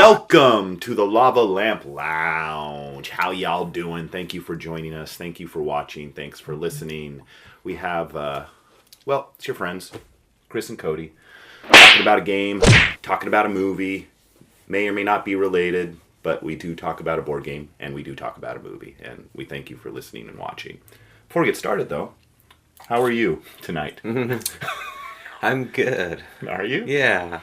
Welcome to the Lava Lamp Lounge. How y'all doing? Thank you for joining us. Thank you for watching. Thanks for listening. We have, it's your friends, Chris and Cody, talking about a game, talking about a movie. May or may not be related, but we do talk about a board game, and we do talk about a movie. And we thank you for listening and watching. Before we get started, though, how are you tonight? I'm good. Are you? Yeah.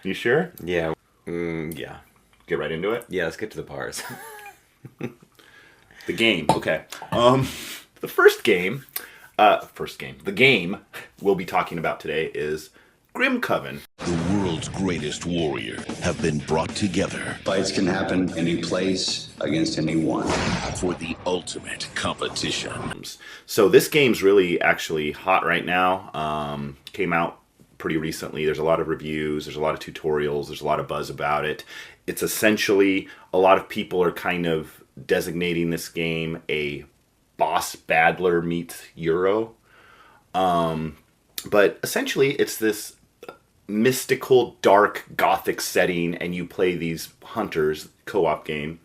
You sure? Yeah. Yeah. Get right into it? Yeah, let's get to the bars. The game. Okay. The game we'll be talking about today is Grimcoven. The world's greatest warrior have been brought together Fights can happen any place against anyone. for the ultimate competition. So this game's really actually hot right now. Came out pretty recently. There's a lot of reviews, there's a lot of tutorials, there's a lot of buzz about it. It's essentially, a lot of people are kind of designating this game a boss battler meets Euro. But essentially it's this mystical, dark, gothic setting, and you play these hunters, co-op game,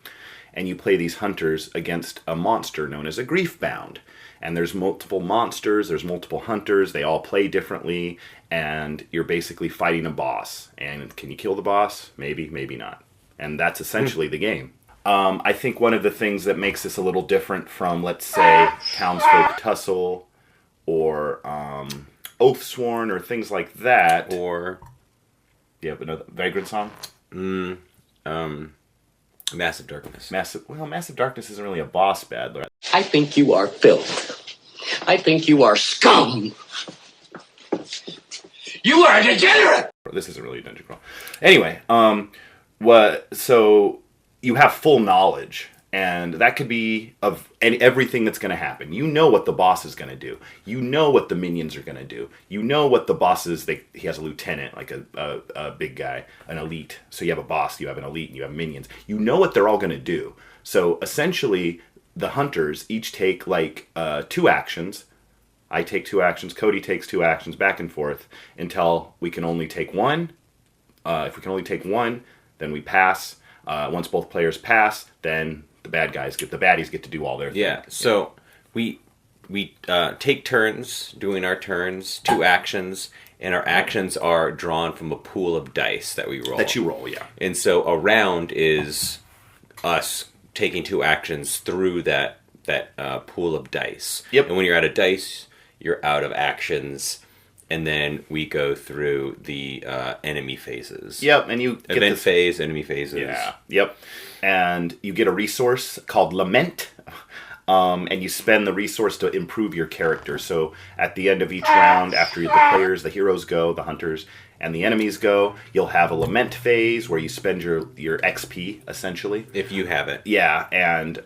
and you play these hunters against a monster known as a Griefbound. And there's multiple monsters, there's multiple hunters, they all play differently, and you're basically fighting a boss. And can you kill the boss? Maybe, maybe not. And that's essentially the game. I think one of the things that makes this a little different from, let's say, Townsfolk Tussle, or Oathsworn, or things like that. Or... Do you have another Vagrant Song? Massive Darkness. Massive Darkness isn't really a boss battler. I think you are filth. I think you are scum. You are a degenerate! This isn't really a dungeon crawl. Anyway, so you have full knowledge, and that could be of everything that's going to happen. You know what the boss is going to do. You know what the minions are going to do. You know what the boss is. He has a lieutenant, like a big guy, an elite. So you have a boss, you have an elite, and you have minions. You know what they're all going to do. So essentially, the hunters each take like 2 actions. I take 2 actions, Cody takes 2 actions, back and forth, until we can only take 1. If we can only take 1, then we pass. Once both players pass, then the baddies get to do all their thing. Yeah, so we take turns doing our turns, 2 actions, and our actions are drawn from a pool of dice that we roll. That you roll, yeah. And so a round is us taking 2 actions through that pool of dice. Yep. And when you're out of dice, you're out of actions, and then we go through the enemy phases. Yep, and you get event phase, enemy phases. Yeah, yep. And you get a resource called Lament, and you spend the resource to improve your character. So at the end of each round, after the players, the heroes go, the hunters, and the enemies go, you'll have a Lament phase where you spend your XP, essentially. If you have it. Yeah, and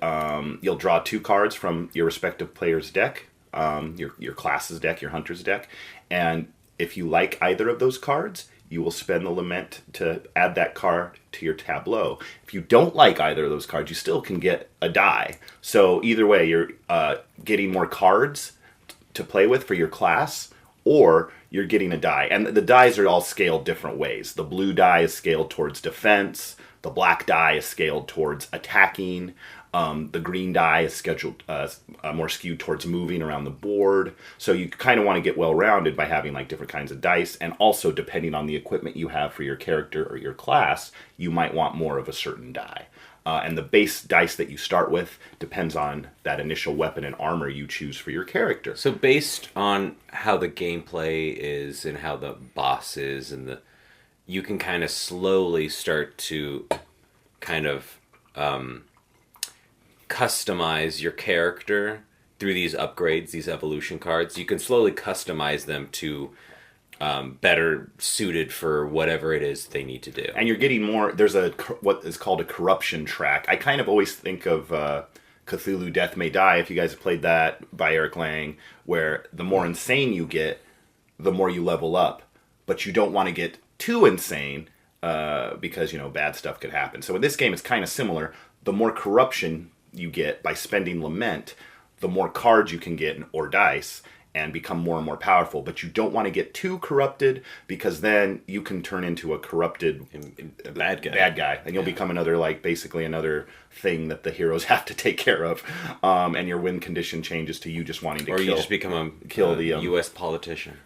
you'll draw 2 cards from your respective player's deck, your class's deck, your hunter's deck, and if you like either of those cards, you will spend the Lament to add that card to your tableau. If you don't like either of those cards, you still can get a die. So either way, you're getting more cards to play with for your class, or you're getting a die. And the dies are all scaled different ways. The blue die is scaled towards defense. The black die is scaled towards attacking. The green die is scheduled more skewed towards moving around the board. So you kind of want to get well-rounded by having like different kinds of dice, and also depending on the equipment you have for your character or your class, you might want more of a certain die. And the base dice that you start with depends on that initial weapon and armor you choose for your character. So based on how the gameplay is and how the boss is, and you can kind of slowly start to kind of customize your character through these upgrades, these evolution cards. You can slowly customize them to better suited for whatever it is they need to do. And you're getting more. There's what is called a corruption track. I kind of always think of Cthulhu Death May Die, if you guys have played that, by Eric Lang, where the more insane you get, the more you level up. But you don't want to get too insane because, bad stuff could happen. So in this game, it's kind of similar. The more corruption you get by spending Lament, the more cards you can get, or dice, and become more and more powerful. But you don't want to get too corrupted, because then you can turn into a corrupted bad guy. And you'll become basically another thing that the heroes have to take care of. And your win condition changes to you just wanting to kill. Or you just become a U.S. politician.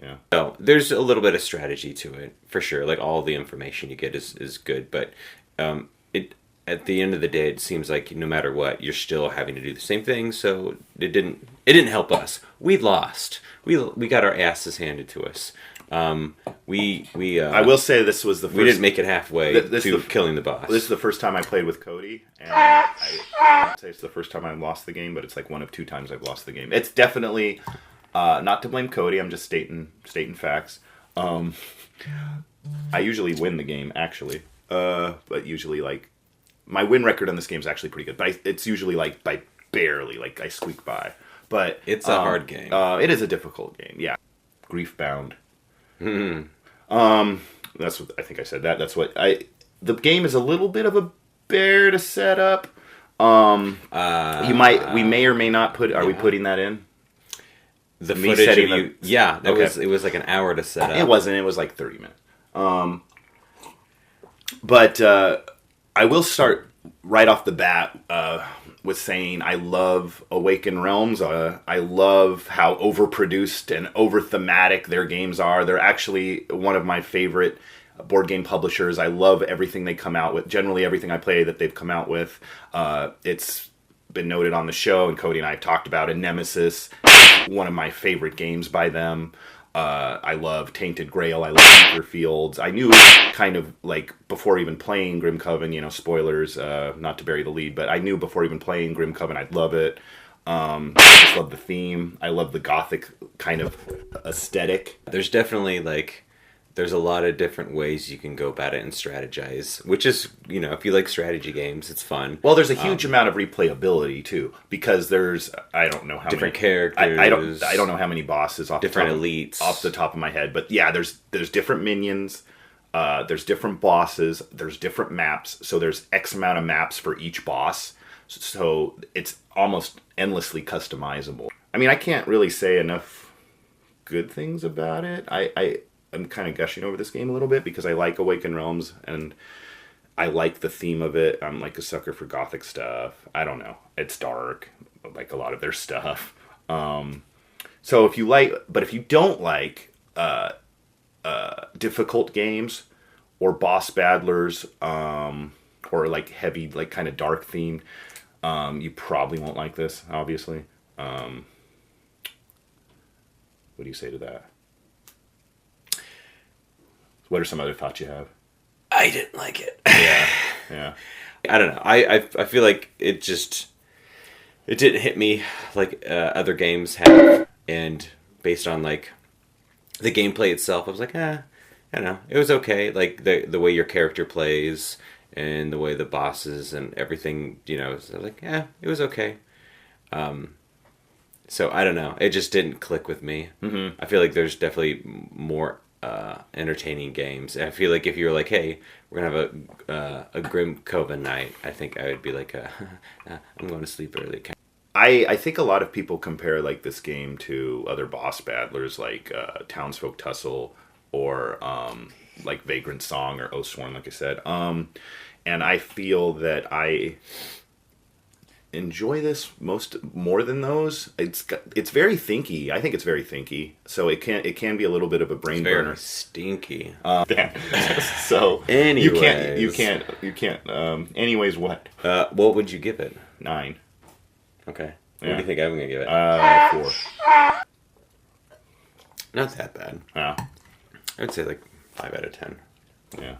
Yeah. So there's a little bit of strategy to it, for sure. Like, all the information you get is good, but at the end of the day, it seems like no matter what, you're still having to do the same thing. So it didn't help us. We lost. We got our asses handed to us. I will say this was the first. We didn't make it halfway to killing the boss. This is the first time I played with Cody, and I'd say it's the first time I've lost the game, but it's like one of 2 times I've lost the game. It's definitely not to blame Cody. I'm just stating facts. I usually win the game, actually, but usually my win record on this game is actually pretty good, but it's usually by barely, I squeak by. But it's a hard game. It is a difficult game, yeah. Grief bound. That's what I think I said. That's what the game is a little bit of a bear to set up. We may or may not put. Are we putting that in? The footage of you? Yeah, it was like an hour to set up. It wasn't. It was like 30 minutes. But I will start right off the bat with saying I love Awaken Realms. I love how overproduced and over-thematic their games are. They're actually one of my favorite board game publishers. I love everything they come out with. Generally, everything I play that they've come out with. It's been noted on the show, and Cody and I have talked about it. Nemesis, one of my favorite games by them. I love Tainted Grail. I love Ether Fields. I knew kind of before even playing Grimcoven, spoilers, not to bury the lead, but I knew before even playing Grimcoven I'd love it. I just love the theme. I love the gothic kind of aesthetic. There's definitely there's a lot of different ways you can go about it and strategize, which is, if you like strategy games, it's fun. Well, there's a huge amount of replayability too, because there's, I don't know how different many characters. I don't know how many bosses elites off the top of my head, but yeah, there's different minions, there's different bosses, there's different maps, so there's X amount of maps for each boss, so it's almost endlessly customizable. I mean, I can't really say enough good things about it. I'm kind of gushing over this game a little bit because I like Awaken Realms and I like the theme of it. I'm a sucker for gothic stuff. I don't know. It's dark, like a lot of their stuff. So if you don't like difficult games or boss battlers or heavy, kind of dark themed, you probably won't like this, obviously. What do you say to that? What are some other thoughts you have? I didn't like it. Yeah. I don't know. I feel like it didn't hit me like other games have, and based on the gameplay itself, I was like, I don't know. It was okay. The way your character plays and the way the bosses and everything, so it was okay. So I don't know. It just didn't click with me. Mm-hmm. I feel like there's definitely more entertaining games. And I feel like if you were like, hey, we're gonna have a Grimcoven night, I think I would be like, I'm going to sleep early. I think a lot of people compare this game to other boss battlers like Townsfolk Tussle or Vagrant Song or Oathsworn, like I said. And I feel that I enjoy this more than those. It's very thinky. I think it's very thinky. So it can be a little bit of a brain burner. Very stinky. So anyways, you can't. Anyways, what? What would you give it? 9. Okay. What do you think I'm gonna give it? 4. Not that bad. Yeah. I would say 5 out of 10. Yeah.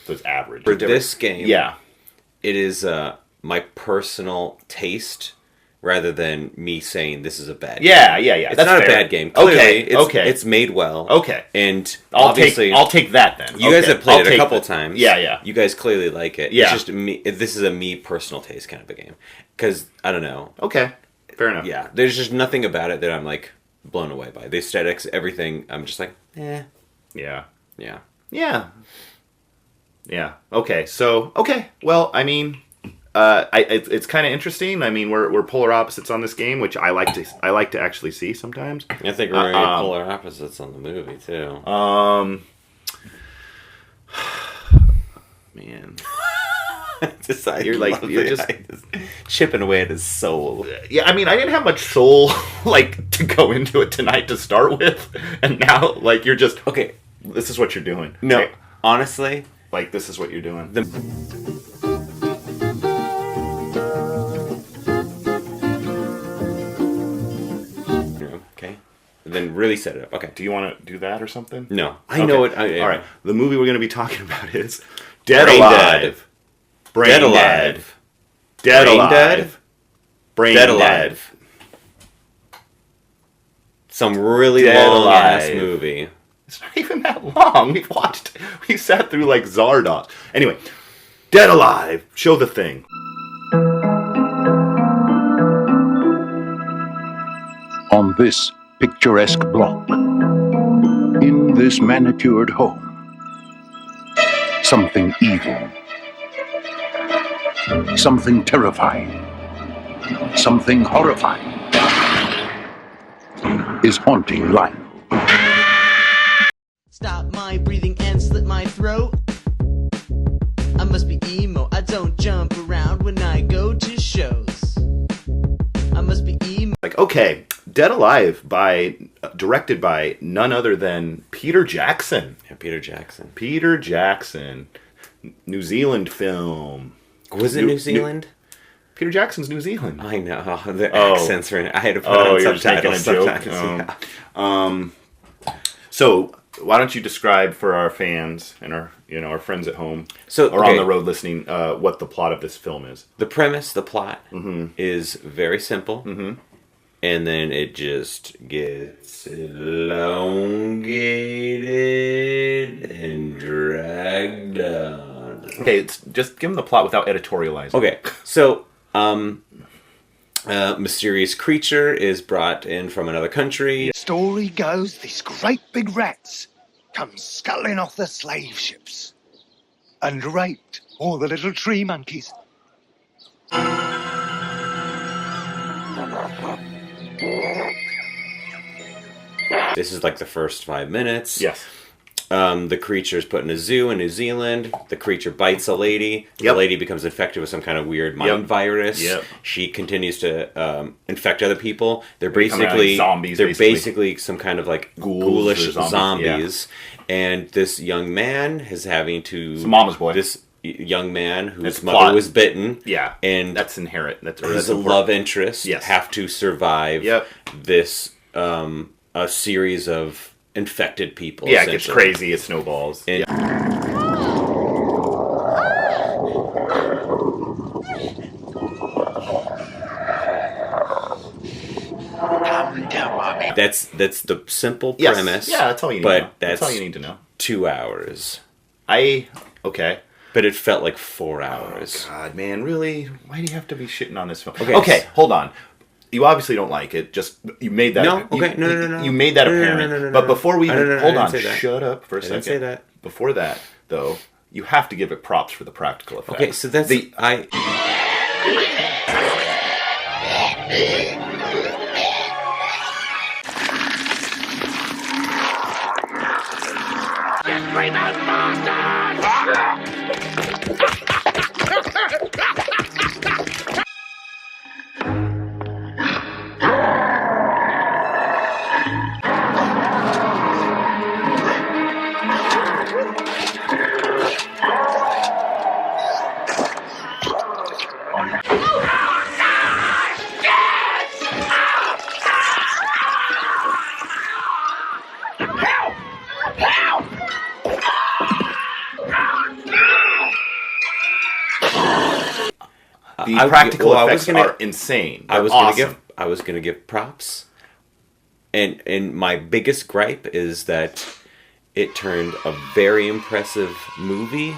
So it's average. For this game, yeah, it is my personal taste rather than me saying this is a bad game. Yeah. It's That's not fair. a bad game. Clearly, okay. It's made well. Okay. And I'll obviously, take that then. You guys have played it a couple times. Yeah. You guys clearly like it. Yeah. It's just me. This is a me personal taste kind of a game. Because, I don't know. Okay. Fair enough. Yeah. There's just nothing about it that I'm blown away by. The aesthetics, everything, I'm just eh. Yeah. Yeah. Yeah. Okay. So, well, I mean, it's kind of interesting. I mean, we're polar opposites on this game, which I like to actually see sometimes. I think we're polar opposites on the movie too. Man, you're just chipping away at his soul. Yeah, I mean, I didn't have much soul like to go into it tonight to start with, and now like you're just okay. This is what you're doing. No, right? honestly, like this is what you're doing. Okay, then really set it up. Okay, do you want to do that or something? No, I know it. All right, the movie we're going to be talking about is Dead Brain Alive. Brain Dead Dead. Alive. Dead Brain Alive. Dead? Brain Dead Dead. Alive. Some really Dead long ass Alive. movie. It's not even that long. We sat through like Zardoz. Anyway, Dead Alive. Show the thing. On this picturesque block, in this manicured home, something evil, something terrifying, something horrifying is haunting life. Stop my breathing and slit my throat. I must be emo. I don't jump around when I go to shows. I must be emo. Like, okay, Dead Alive directed by none other than Peter Jackson. Yeah, Peter Jackson. Peter Jackson. New Zealand film. Was it New Zealand? Peter Jackson's New Zealand. I know. The accents were in it. I had to put on you're just making a subtitles. joke. Yeah. So, why don't you describe for our fans and our friends at home or on the road listening what the plot of this film is? The premise, the plot, is very simple. Mm-hmm. And then it just gets elongated and dragged on. Okay, just give them the plot without editorializing. Okay, so a mysterious creature is brought in from another country. Story goes, these great big rats come scuttling off the slave ships and raped all the little tree monkeys. This is like the first 5 minutes. Yes. The creature is put in a zoo in New Zealand. The creature bites a lady. Yep. The lady becomes infected with some kind of weird mind virus. Yep. She continues to infect other people. They're Become like basically zombies, They're basically. basically some kind of like Ghouls or ghoulish zombies. And this young man is having to. It's Mama's boy. This young man whose It's mother plot. was bitten. Yeah. And that's inherent. That's his important. love interest Yes. have to survive this a series of infected people. Yeah, it gets crazy. It snowballs. And that's the simple premise. Yeah, that's all you need to know. That's all you need to know. 2 hours. Okay. But it felt like 4 hours. Oh, God, man, really? Why do you have to be shitting on this film? Okay, Okay, hold on. You obviously don't like it. Just you made that. No, okay, no. You made that apparent. No. But before we even hold on, say that. shut up for a I second. didn't say that. Before that, though, you have to give it props for the practical effects. Okay, so that's the practical effects are insane. I was awesome. gonna give props, and my biggest gripe is that it turned a very impressive movie,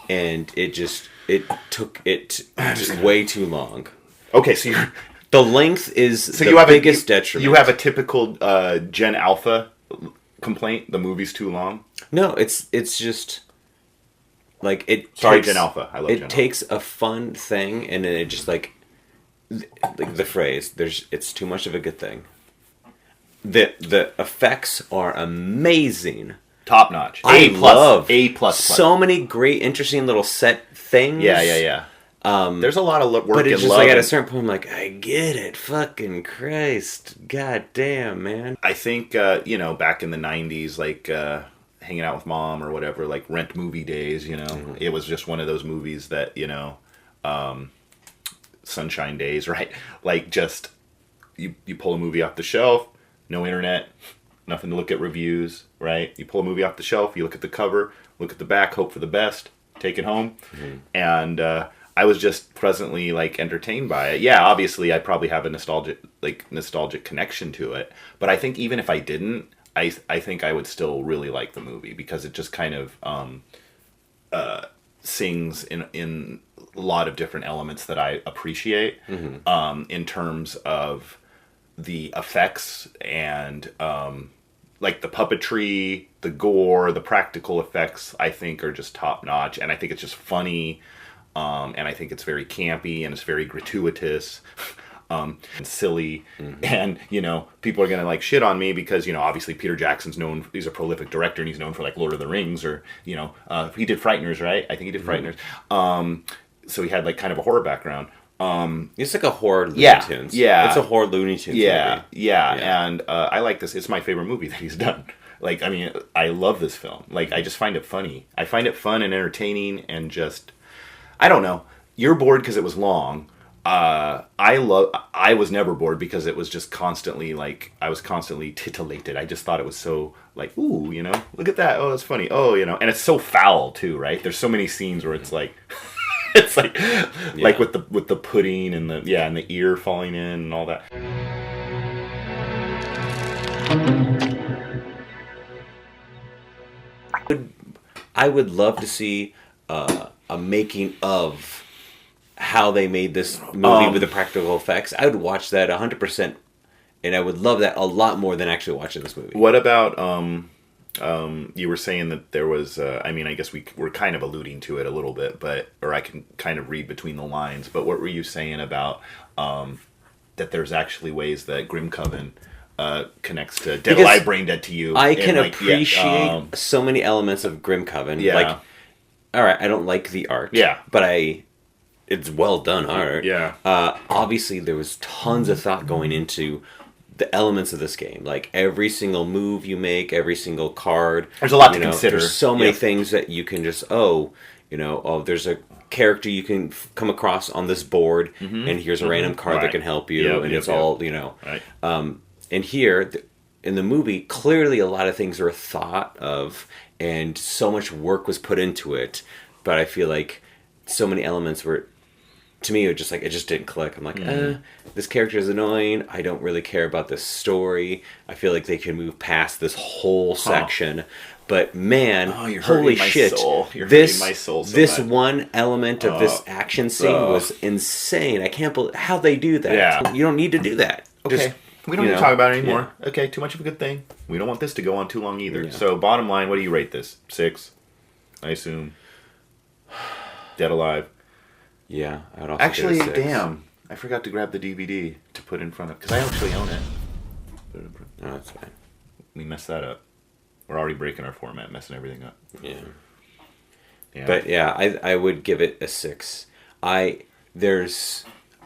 and it took way too long. Okay, so you're The length is so the you have biggest detriment. You have a typical Gen Alpha complaint. The movie's too long. No, it's just like it. Sorry, takes, Gen Alpha. I love it Gen Alpha. takes a fun thing, and then it just like the phrase. It's too much of a good thing. The effects are amazing. Top notch. I love A++. So many great, interesting little set things. Yeah. There's a lot of work But it's and just love. like at a certain point, I'm like, I get it. Fucking Christ. God damn, man. I think, back in the 90s, like hanging out with mom or whatever, like rent movie days, it was just one of those movies that, sunshine days, right? Like just, you pull a movie off the shelf, no internet, nothing to look at reviews, right? You pull a movie off the shelf, you look at the cover, look at the back, hope for the best, take it home. And I was just pleasantly like entertained by it. Yeah, obviously I probably have a nostalgic connection to it, but I think even if I didn't, I think I would still really like the movie because it just kind of sings in a lot of different elements that I appreciate in terms of the effects and like the puppetry, the gore, the practical effects, I think are just top notch. And I think it's just funny. And I think it's very campy and it's very gratuitous and silly. And, people are going to like shit on me because, obviously Peter Jackson's he's a prolific director and he's known for like Lord of the Rings or, he did Frighteners, right? I think he did Frighteners. So he had like kind of a horror background. It's like a horror Looney Tunes. Yeah. It's a horror Looney Tunes movie. Yeah. And I like this. It's my favorite movie that he's done. Like, I mean, I love this film. Like, I just find it funny. I find it fun and entertaining and just, I don't know. You're bored because it was long. I was never bored because it was just constantly, like, I was constantly titillated. I just thought it was so, like, ooh, look at that. Oh, that's funny. Oh, and it's so foul, too, right? There's so many scenes where it's like... It's like with the pudding and the ear falling in and all that. I would love to see a making of how they made this movie with the practical effects. I would watch that 100%, and I would love that a lot more than actually watching this movie. What about you were saying that there was, I guess we're kind of alluding to it a little bit, or I can kind of read between the lines, but what were you saying about that there's actually ways that Grimcoven connects to Dead Alive, Brain Dead to You? I can appreciate so many elements of Grimcoven. Yeah. Like, all right, I don't like the art. Yeah. But it's well done art. Yeah. Obviously, there was tons of thought going into the elements of this game, like every single move you make, every single card. There's a lot to consider. There's so many things that you can just there's a character you can come across on this board, and here's a random card that can help you, and it's all Right. And here in the movie, clearly a lot of things were thought of, and so much work was put into it. But I feel like so many elements were. To me, it just didn't click. I'm like, this character is annoying. I don't really care about this story. I feel like they can move past this whole section. But man, holy shit! You're hurting my soul so this bad. One element of this action scene was insane. I can't believe how they do that. Yeah. You don't need to do that. Okay. We don't need to talk about it anymore. Yeah. Okay, too much of a good thing. We don't want this to go on too long either. Yeah. So, bottom line, what do you rate this? 6, I assume. Dead Alive. Yeah, I'd also actually, give it a 6. Damn, I forgot to grab the DVD to put in front of, because I actually own it. No, that's fine. We messed that up. We're already breaking our format, messing everything up. Yeah. But yeah, I would give it a 6. I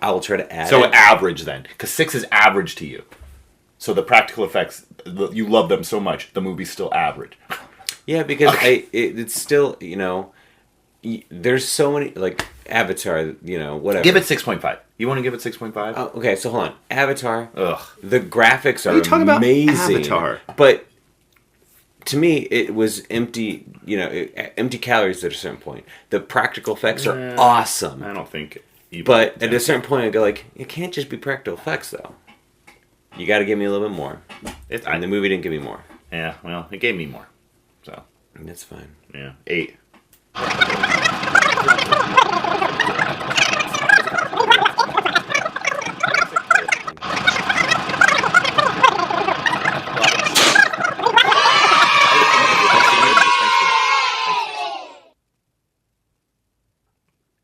will try to add. So average then, because 6 is average to you. So the practical effects, you love them so much, the movie's still average. Yeah, because it's still there's so many like Avatar, whatever. Give it 6.5. You want to give it 6.5? Oh, okay, so hold on. Avatar. Ugh. The graphics are talking amazing. About Avatar? But to me, it was empty. Empty calories at a certain point. The practical effects are awesome. I don't think. But at a certain point, I go like, it can't just be practical effects though. You got to give me a little bit more. And the movie didn't give me more. Yeah, well, it gave me more. So that's fine. Yeah, 8.